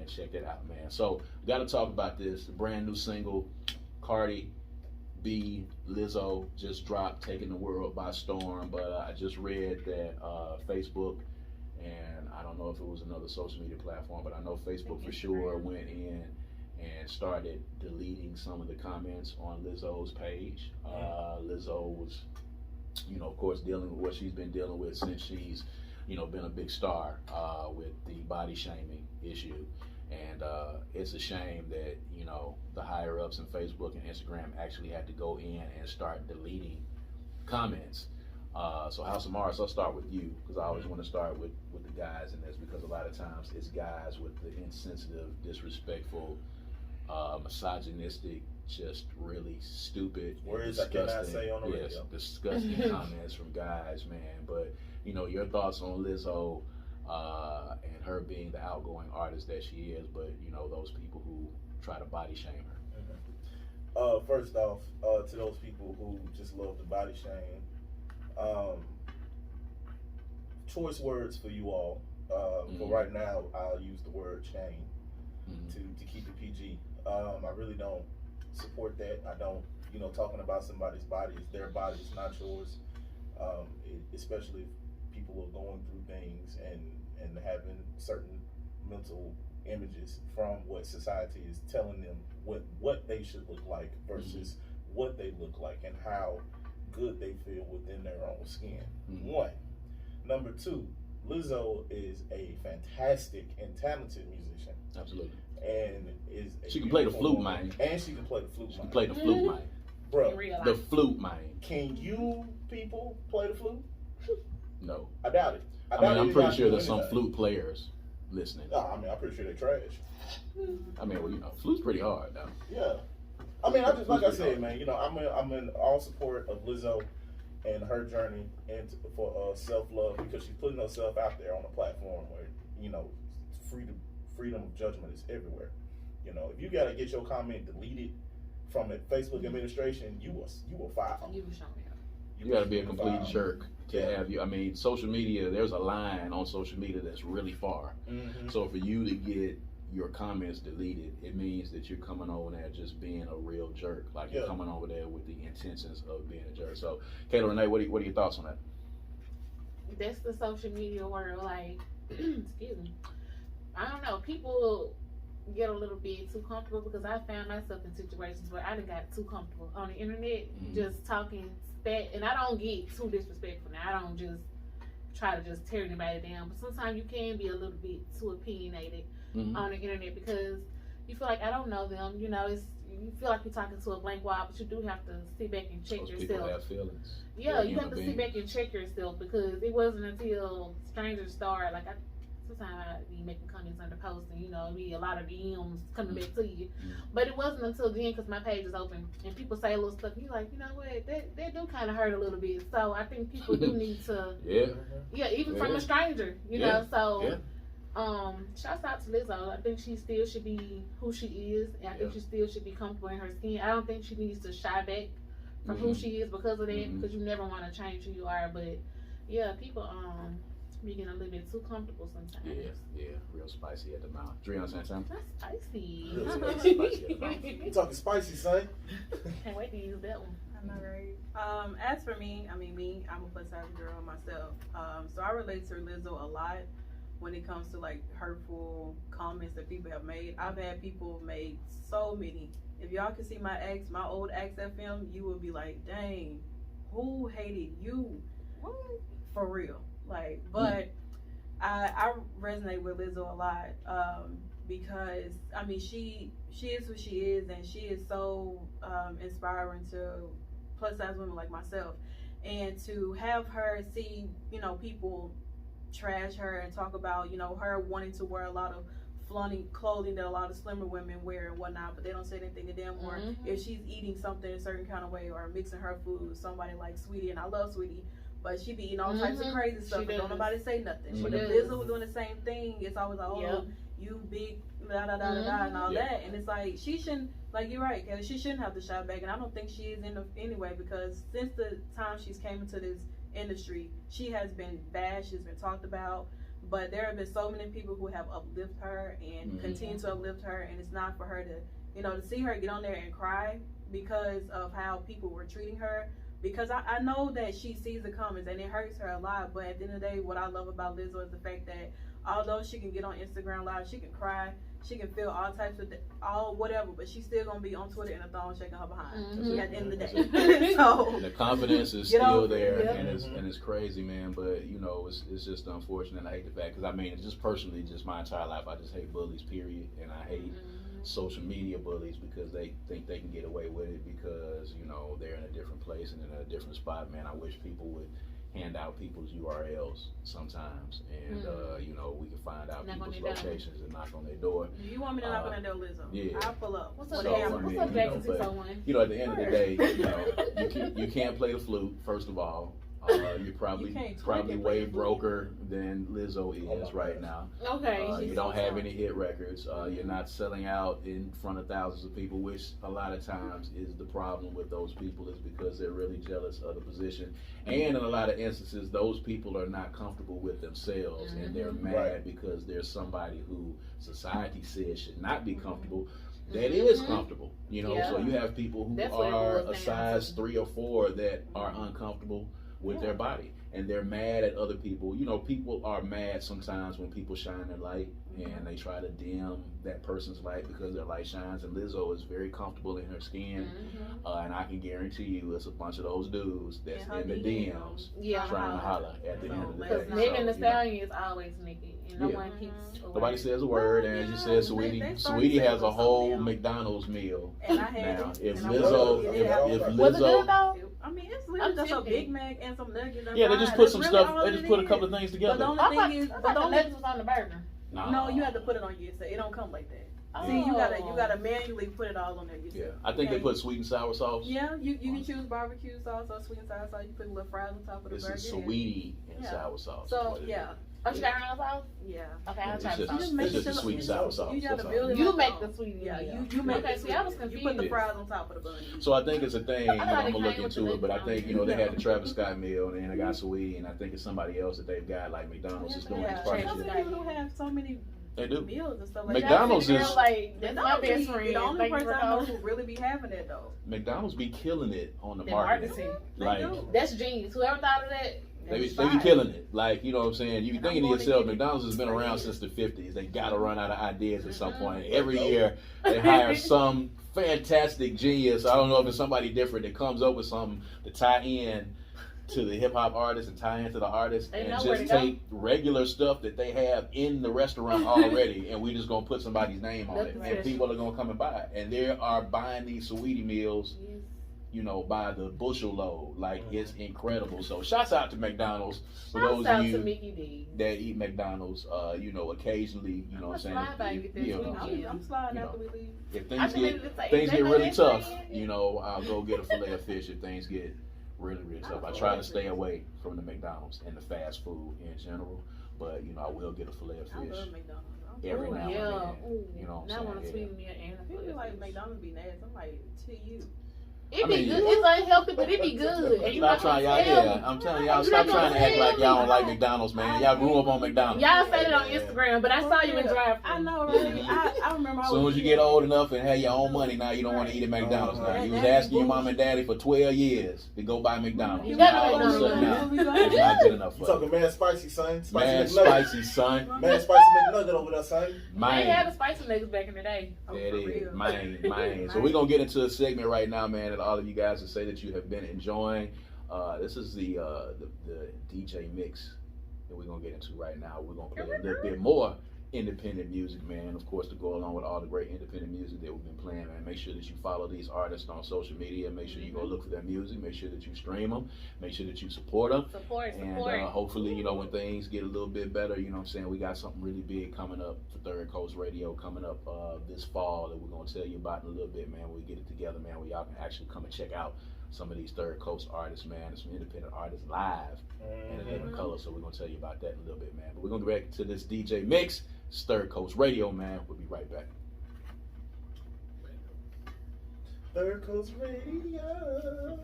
check that out, man. So we got to talk about this. The brand new single, Cardi B, Lizzo just dropped, taking the world by storm. But I just read that Facebook, and I don't know if it was another social media platform, but I know Facebook for sure went in and started deleting some of the comments on Lizzo's page. Lizzo was, of course, dealing with what she's been dealing with since she's, been a big star with the body shaming issue. And it's a shame that, the higher ups in Facebook and Instagram actually had to go in and start deleting comments. So House of Mars, I'll start with you, because I always want to start with the guys in this, because a lot of times it's guys with the insensitive, disrespectful, misogynistic, just really stupid, words I cannot say on the radio. Disgusting comments from guys, man. But your thoughts on Lizzo and her being the outgoing artist that she is, but those people who try to body shame her. First off, to those people who just love to body shame, choice words for you all. For right now, I'll use the word shame to keep it PG. I really don't support that. I don't, talking about somebody's body, it's their body, it's not yours. Especially if people are going through things and having certain mental images from what society is telling them what they should look like versus what they look like and how good they feel within their own skin. One. Number two, Lizzo is a fantastic and talented musician. Absolutely. And she can play the flute, man. And she can play the flute, She can play the flute, man. Bro, the flute, man. Can you people play the flute? No. I doubt it. I'm pretty sure there's some flute players listening. No, I'm pretty sure they're trash. Flute's pretty hard, though. Yeah. I just like I said, man. I'm in all support of Lizzo and her journey and for self-love, because she's putting herself out there on a platform where freedom of judgment is everywhere. If you gotta get your comment deleted from the Facebook administration, you will file. You gotta be a complete jerk to have you. Social media, there's a line on social media that's really far. So for you to get your comments deleted, it means that you're coming over there just being a real jerk. Like you're coming over there with the intentions of being a jerk. So, Kayla Renee, what are your thoughts on that? That's the social media world. Like, excuse me. I don't know. People get a little bit too comfortable, because I found myself in situations where I done got too comfortable on the internet, just talking spat. And I don't get too disrespectful now. I don't just try to just tear anybody down. But sometimes you can be a little bit too opinionated on the internet, because you feel like I don't know them. You feel like you're talking to a blank wall, but you do have to sit back and check yourself. People have feelings. Yeah, you have to sit back and check yourself, because it wasn't until strangers started, sometimes I be making comments under posts, and be a lot of DMs coming back to you. But it wasn't until then, because my page is open and people say a little stuff, you're like, what, that do kind of hurt a little bit. So I think people do need to, even from a stranger, so. Shouts out to Lizzo. I think she still should be who she is, and I think she still should be comfortable in her skin. I don't think she needs to shy back from who she is because of that, because you never want to change who you are. But people be getting a little bit too comfortable sometimes. Yeah, real spicy at the mouth. Driana Santana. That's spicy. Real spicy at the mouth. You talking spicy, son? Can't wait to use that one. I know, right? As for me, I'm a plus size girl myself. So I relate to Lizzo a lot when it comes to hurtful comments that people have made. I've had people make so many. If y'all can see my old ex FM, you would be like, dang, who hated you? What? For real. But I resonate with Lizzo a lot, because she is who she is, and she is so inspiring to plus size women like myself. And to have her see, people trash her and talk about, her wanting to wear a lot of flaunting clothing that a lot of slimmer women wear and whatnot, but they don't say anything to them. Or if she's eating something a certain kind of way or mixing her food with somebody like Sweetie, and I love Sweetie, but she be eating all types of crazy stuff and don't nobody say nothing. But if Lizzo was doing the same thing, it's always like, you big da da da da da and all that. And it's like, she shouldn't, you're right, Kelly, she shouldn't have to shy back. And I don't think she is anyway, because since the time she's came into this industry, she has been bashed, she's been talked about But there have been so many people who have uplifted her and continue to uplift her, and it's not for her to, you know, to see her get on there and cry because of how people were treating her. Because I know that she sees the comments and it hurts her a lot, but at the end of the day, what I love about Lizzo is the fact that although she can get on Instagram Live, she can cry, she can feel all types of whatever, but she's still gonna be on Twitter in a thong shaking her behind at the end of the day. So the confidence is still there, and it's crazy, man. But you know, it's just unfortunate. And I hate the fact, because I mean, it's just personally, just my entire life, I just hate bullies, period, and I hate social media bullies because they think they can get away with it because, you know, they're in a different place and in a different spot. Man, I wish people would hand out people's URLs sometimes, and you know, we can find out people's locations and knock on their door. Do you want me to knock on their door, Lizzo? Yeah. I'll pull up. What's up, So, Jackson? I mean, What's up, Jackson 601? You know, at the end of the day, you know, you can't play the flute, first of all. You're probably way broker than Lizzo is right now. Okay. You don't have any hit records. You're not selling out in front of thousands of people, which a lot of times is the problem with those people, is because they're really jealous of the position. And in a lot of instances, those people are not comfortable with themselves, and they're mad because there's somebody who society says should not be comfortable that is comfortable. You know, so you have people who are a size 3 or 4 that are uncomfortable with their body, and they're mad at other people. You know, people are mad sometimes when people shine their light and they try to dim that person's light because their light shines, and Lizzo is very comfortable in her skin, and I can guarantee you it's a bunch of those dudes that's in the DMs trying to holler at the end of the day. Because Megan Thee Stallion is always naked, and no one keeps nobody says a word, and she says Sweetie has a whole McDonald's meal now. If Lizzo I mean, it's literally just a Big Mac and some nuggets. Yeah, they just put some stuff. They just put a couple of things together. But the only thing is, the nuggets was on the burger. No, you have to put it on yourself. It don't come like that. See, you gotta manually put it all on there yourself. Yeah, I think they put sweet and sour sauce. Yeah, you can choose barbecue sauce or sweet and sour sauce. You put a little fries on top of the burger. It's a sweetie and sour sauce. So yeah. Oh, she got her own sauce? Yeah. Okay, I'll try the sauce. It's just a sweet and sour sauce. You gotta build it. You make the sweet. Yeah, you make it. See, I was confused. You put the fries on top of the bun. So I think it's a thing. You know, I'm gonna look into it, but I think, you know, they had the Travis Scott meal, and then they got sweet, and I think it's somebody else that they've got, like McDonald's is doing this partnership. Some people don't have so many They do. meals and stuff like McDonald's that. is like, that's my best friend. The only person I know who really be having that though. McDonald's be killing it on the marketing. Like, that's genius. Whoever thought of that. They be killing it. Like, you know what I'm saying? You thinking to yourself, McDonald's has been around since the 50s. They got to run out of ideas at some point. Every year, they hire some fantastic genius. I don't know if it's somebody different that comes up with something to tie in to the hip-hop artists and tie into the artists, and just take regular stuff that they have in the restaurant already, and we just going to put somebody's name on it. And people are going to come and buy it. And they are buying these sweetie meals, you know, by the bushel load. Like, it's incredible. So shouts out to McDonald's for those of you that eat McDonald's, you know, occasionally, you know what I'm saying? I'm sliding after we leave. If things get really tough, you know, I'll go get a fillet of fish if things get really tough. I try to stay away from the McDonald's and the fast food in general, but, you know, I will get a fillet of fish every now and then. You know what I'm saying? I want to sweeten me and I feel like McDonald's be nasty. I'm like, to you. It be good. It's unhealthy, but it be good. And stop trying, y'all. I'm telling y'all, stop trying to act like y'all don't like McDonald's, man. Y'all grew up on McDonald's. Y'all said it on Instagram, but I saw you in drive. I know, right? I remember. As soon as you get old enough and have your own money, now you don't want to eat at McDonald's. Now you was asking your mom and daddy for 12 years to go buy McDonald's. Now all of a sudden, now it's not good enough for you. Talking man spicy, son. Man spicy, son. Man spicy McNugget over there, son. They had the spicy nuggets back in the day. That is, man. So we're gonna get into a segment right now, man, that all of you guys will say that you have been enjoying. This is the DJ mix that we're gonna get into right now. We're gonna play a little bit more independent music, man. Of course, to go along with all the great independent music that we've been playing, man. Make sure that you follow these artists on social media. Make sure you go look for their music. Make sure that you stream them. Make sure that you support them. And hopefully, you know, when things get a little bit better, you know what I'm saying, we got something really big coming up for Third Coast Radio coming up this fall that we're going to tell you about in a little bit, man. When we get it together, man, where y'all can actually come and check out some of these Third Coast artists, man, and some independent artists live and in living color. So we're going to tell you about that in a little bit, man. But we're going to get back to this DJ mix. It's Third Coast Radio, man. We'll be right back. Third Coast Radio.